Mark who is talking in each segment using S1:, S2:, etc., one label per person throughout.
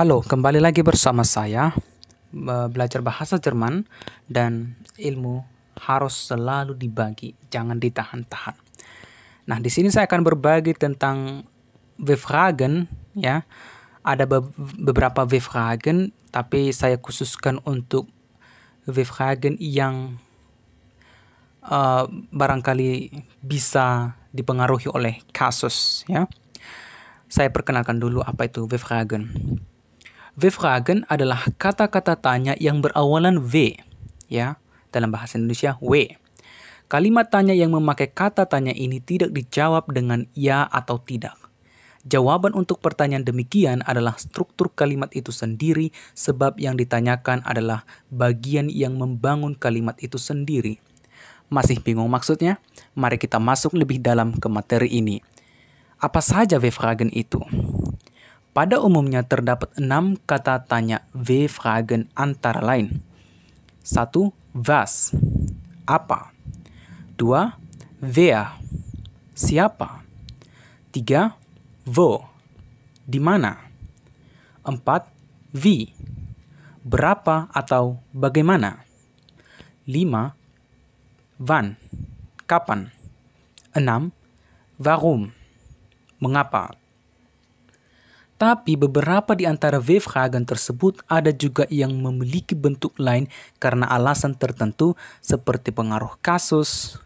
S1: Halo, kembali lagi bersama saya belajar bahasa Jerman dan ilmu harus selalu dibagi, jangan ditahan-tahan. Nah, di sini saya akan berbagi tentang Befragen ya. Ada beberapa Befragen, tapi saya khususkan untuk Befragen yang barangkali bisa dipengaruhi oleh kasus ya. Saya perkenalkan dulu apa itu Befragen. Befragen adalah kata-kata tanya yang berawalan V, ya, dalam bahasa Indonesia W. Kalimat tanya yang memakai kata tanya ini tidak dijawab dengan ya atau tidak. Jawaban untuk pertanyaan demikian adalah struktur kalimat itu sendiri, sebab yang ditanyakan adalah bagian yang membangun kalimat itu sendiri. Masih bingung maksudnya? Mari kita masuk lebih dalam ke materi ini. Apa saja Befragen itu? Pada umumnya terdapat 6 kata tanya W-Fragen antara lain. 1. Was, apa. 2. Wer, siapa. 3. Wo, di mana. 4. Wie, berapa atau bagaimana. 5. Wann, kapan. 6. Warum, mengapa. Tapi beberapa di antara W-Fragen tersebut ada juga yang memiliki bentuk lain karena alasan tertentu seperti pengaruh kasus,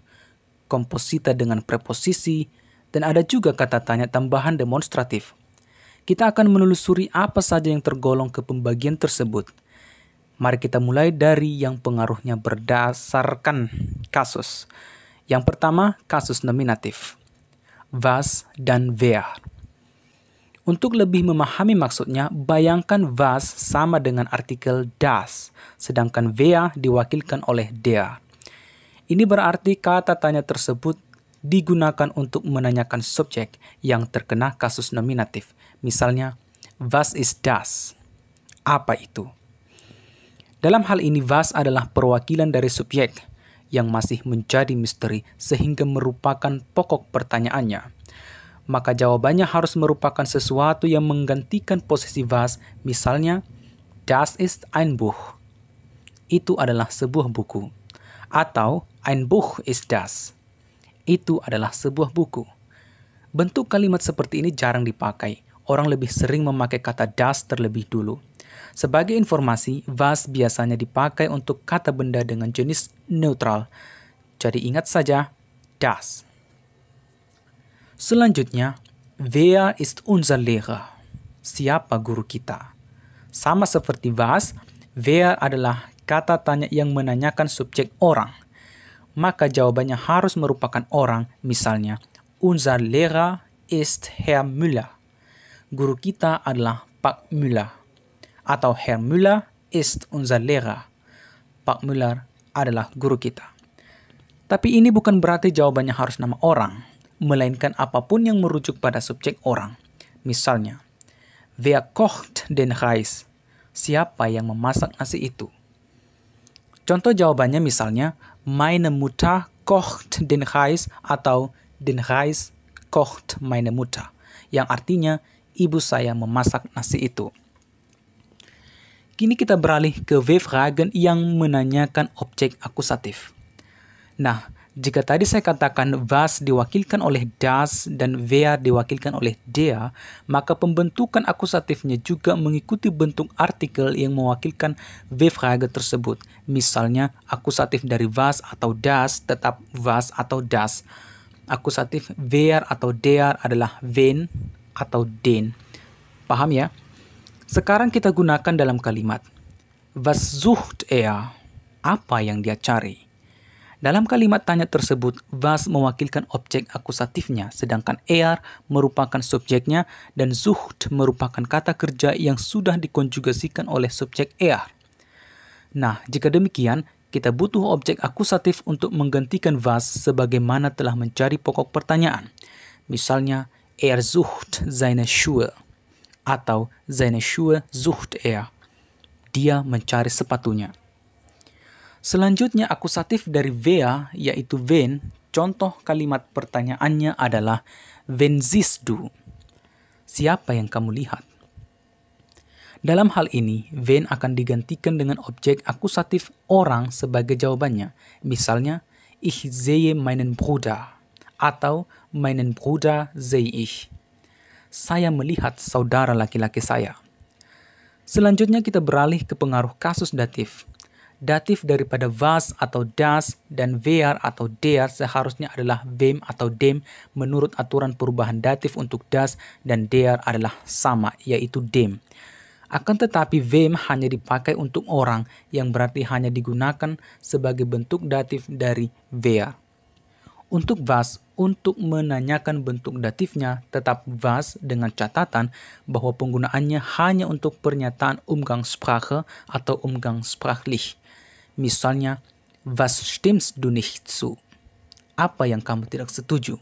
S1: komposita dengan preposisi, dan ada juga kata tanya tambahan demonstratif. Kita akan menelusuri apa saja yang tergolong ke pembagian tersebut. Mari kita mulai dari yang pengaruhnya berdasarkan kasus. Yang pertama, kasus nominatif. Was dan wer. Untuk lebih memahami maksudnya, bayangkan was sama dengan artikel das, sedangkan wer diwakilkan oleh der. Ini berarti kata tanya tersebut digunakan untuk menanyakan subjek yang terkena kasus nominatif. Misalnya, was ist das? Apa itu? Dalam hal ini, was adalah perwakilan dari subjek yang masih menjadi misteri sehingga merupakan pokok pertanyaannya. Maka jawabannya harus merupakan sesuatu yang menggantikan posisi was, misalnya, das ist ein Buch. Itu adalah sebuah buku. Atau, ein Buch ist das. Itu adalah sebuah buku. Bentuk kalimat seperti ini jarang dipakai. Orang lebih sering memakai kata das terlebih dulu. Sebagai informasi, was biasanya dipakai untuk kata benda dengan jenis neutral. Jadi ingat saja, das. Selanjutnya, wer ist unser Lehrer? Siapa guru kita? Sama seperti was, wer adalah kata tanya yang menanyakan subjek orang. Maka jawabannya harus merupakan orang, misalnya, unser Lehrer ist Herr Müller. Guru kita adalah Pak Müller. Atau Herr Müller ist unser Lehrer. Pak Müller adalah guru kita. Tapi ini bukan berarti jawabannya harus nama orang, melainkan apapun yang merujuk pada subjek orang. Misalnya, wer kocht den Reis? Siapa yang memasak nasi itu? Contoh jawabannya misalnya, meine Mutter kocht den Reis atau den Reis kocht meine Mutter, yang artinya ibu saya memasak nasi itu. Kini kita beralih ke W-Fragen yang menanyakan objek akusatif. Nah, jika tadi saya katakan was diwakilkan oleh das dan wer diwakilkan oleh der, maka pembentukan akusatifnya juga mengikuti bentuk artikel yang mewakilkan W-Frage tersebut. Misalnya, akusatif dari was atau das tetap was atau das. Akusatif wer atau der adalah wen atau den. Paham ya? Sekarang kita gunakan dalam kalimat. Was sucht er? Apa yang dia cari? Dalam kalimat tanya tersebut, was mewakilkan objek akusatifnya, sedangkan er merupakan subjeknya dan sucht merupakan kata kerja yang sudah dikonjugasikan oleh subjek er. Nah, jika demikian, kita butuh objek akusatif untuk menggantikan was sebagaimana telah menjadi pokok pertanyaan. Misalnya, er sucht seine Schuhe atau seine Schuhe sucht er. Dia mencari sepatunya. Selanjutnya akusatif dari wer yaitu wen. Contoh kalimat pertanyaannya adalah wen siehst du? Siapa yang kamu lihat? Dalam hal ini, wen akan digantikan dengan objek akusatif orang sebagai jawabannya. Misalnya, ich sehe meinen Bruder atau meinen Bruder sehe ich. Saya melihat saudara laki-laki saya. Selanjutnya kita beralih ke pengaruh kasus datif. Datif daripada was atau das dan wer atau der seharusnya adalah wem atau dem menurut aturan perubahan datif untuk das dan der adalah sama, yaitu dem. Akan tetapi wem hanya dipakai untuk orang yang berarti hanya digunakan sebagai bentuk datif dari wer. Untuk was, untuk menanyakan bentuk datifnya tetap was dengan catatan bahwa penggunaannya hanya untuk pernyataan Umgangssprache atau umgangssprachlich. Misalnya, was stimmst du nicht zu? Apa yang kamu tidak setuju?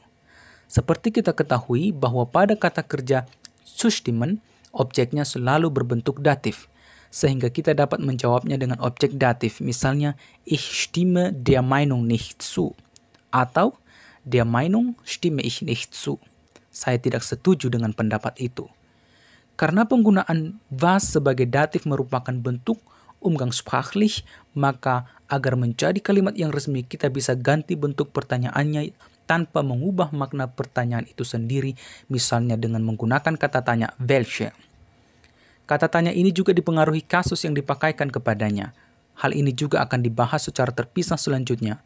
S1: Seperti kita ketahui bahwa pada kata kerja zustimmen, objeknya selalu berbentuk datif, sehingga kita dapat menjawabnya dengan objek datif. Misalnya, ich stimme der Meinung nicht zu. Atau, der Meinung stimme ich nicht zu. Saya tidak setuju dengan pendapat itu. Karena penggunaan was sebagai datif merupakan bentuk umgangssprachlich, maka agar menjadi kalimat yang resmi kita bisa ganti bentuk pertanyaannya tanpa mengubah makna pertanyaan itu sendiri, misalnya dengan menggunakan kata tanya welche. Kata tanya ini juga dipengaruhi kasus yang dipakaikan kepadanya. Hal ini juga akan dibahas secara terpisah selanjutnya.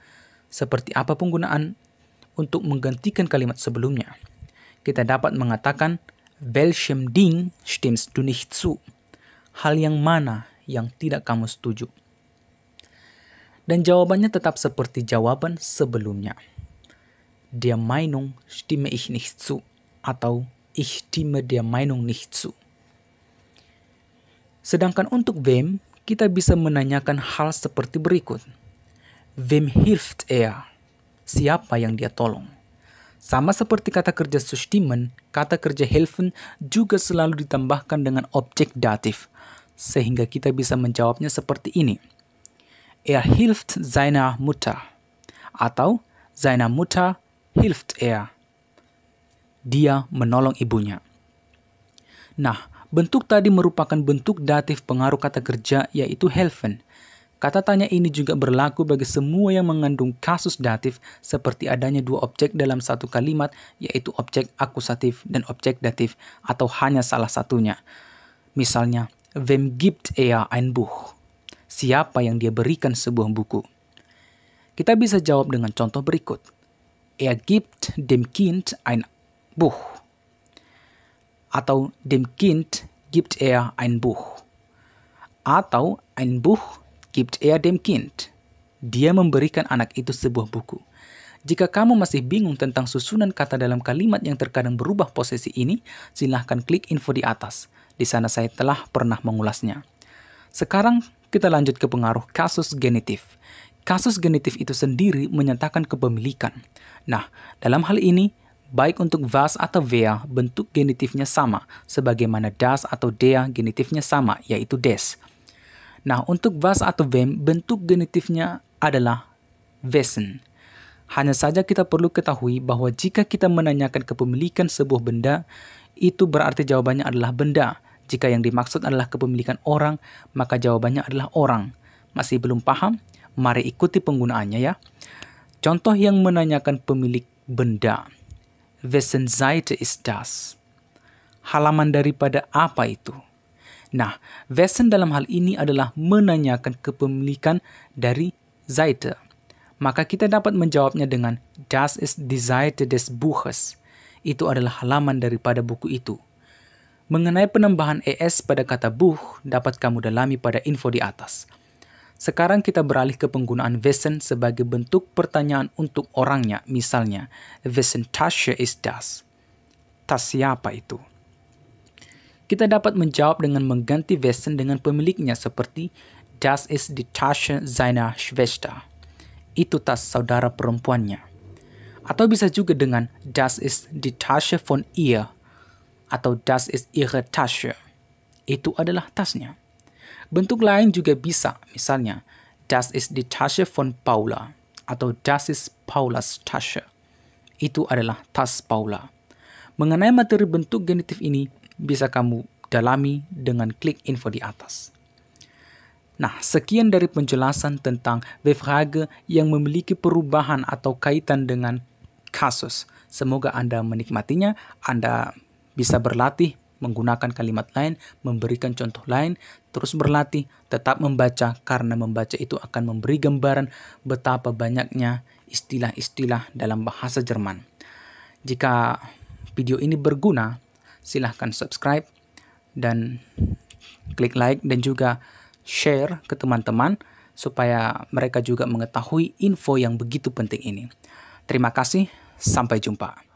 S1: Seperti apa penggunaan untuk menggantikan kalimat sebelumnya. Kita dapat mengatakan, welchem Ding stimmst du nicht zu? Hal yang mana yang tidak kamu setuju? Dan jawabannya tetap seperti jawaban sebelumnya. Der Meinung stimme ich nicht zu. Atau ich stimme der Meinung nicht zu. Sedangkan untuk wem, kita bisa menanyakan hal seperti berikut. Wem hilft er? Siapa yang dia tolong? Sama seperti kata kerja zustimmen, kata kerja helfen juga selalu ditambahkan dengan objek datif, sehingga kita bisa menjawabnya seperti ini. Er hilft seiner Mutter. Atau seiner Mutter hilft er. Dia menolong ibunya. Nah, bentuk tadi merupakan bentuk datif pengaruh kata kerja, yaitu helfen. Kata tanya ini juga berlaku bagi semua yang mengandung kasus datif seperti adanya dua objek dalam satu kalimat, yaitu objek akusatif dan objek datif, atau hanya salah satunya. Misalnya, wem gibt er ein Buch? Siapa yang dia berikan sebuah buku? Kita bisa jawab dengan contoh berikut. Er gibt dem Kind ein Buch. Atau dem Kind gibt er ein Buch. Atau ein Buch gibt er dem Kind. Dia memberikan anak itu sebuah buku. Jika kamu masih bingung tentang susunan kata dalam kalimat yang terkadang berubah posisi ini, silahkan klik info di atas. Di sana saya telah pernah mengulasnya. Sekarang kita lanjut ke pengaruh kasus genitif. Kasus genitif itu sendiri menyatakan kepemilikan. Nah, dalam hal ini, baik untuk was atau wer, bentuk genitifnya sama, sebagaimana das atau der genitifnya sama, yaitu des. Nah, untuk was atau wem, bentuk genitifnya adalah wesen. Hanya saja kita perlu ketahui bahwa jika kita menanyakan kepemilikan sebuah benda, itu berarti jawabannya adalah benda. Jika yang dimaksud adalah kepemilikan orang, maka jawabannya adalah orang. Masih belum paham? Mari ikuti penggunaannya ya. Contoh yang menanyakan pemilik benda. Wessen Seite ist das? Halaman daripada apa itu? Nah, wessen dalam hal ini adalah menanyakan kepemilikan dari Seite. Maka kita dapat menjawabnya dengan das ist die Seite des Buches. Itu adalah halaman daripada buku itu. Mengenai penambahan es pada kata Buch dapat kamu dalami pada info di atas. Sekarang kita beralih ke penggunaan wessen sebagai bentuk pertanyaan untuk orangnya. Misalnya, wessen Tasche ist das? Tas siapa itu? Kita dapat menjawab dengan mengganti wessen dengan pemiliknya seperti das ist die Tasche seiner Schwester. Itu tas saudara perempuannya. Atau bisa juga dengan das ist die Tasche von ihr. Atau das ist ihre Tasche. Itu adalah tasnya. Bentuk lain juga bisa, misalnya das ist die Tasche von Paula. Atau das ist Paulas Tasche. Itu adalah tas Paula. Mengenai materi bentuk genitif ini, bisa kamu dalami dengan klik info di atas. Nah, sekian dari penjelasan tentang Befrage yang memiliki perubahan atau kaitan dengan kasus. Semoga Anda menikmatinya, Anda bisa berlatih menggunakan kalimat lain, memberikan contoh lain, terus berlatih, tetap membaca, karena membaca itu akan memberi gambaran betapa banyaknya istilah-istilah dalam bahasa Jerman. Jika video ini berguna, silahkan subscribe dan klik like dan juga share ke teman-teman supaya mereka juga mengetahui info yang begitu penting ini. Terima kasih, sampai jumpa.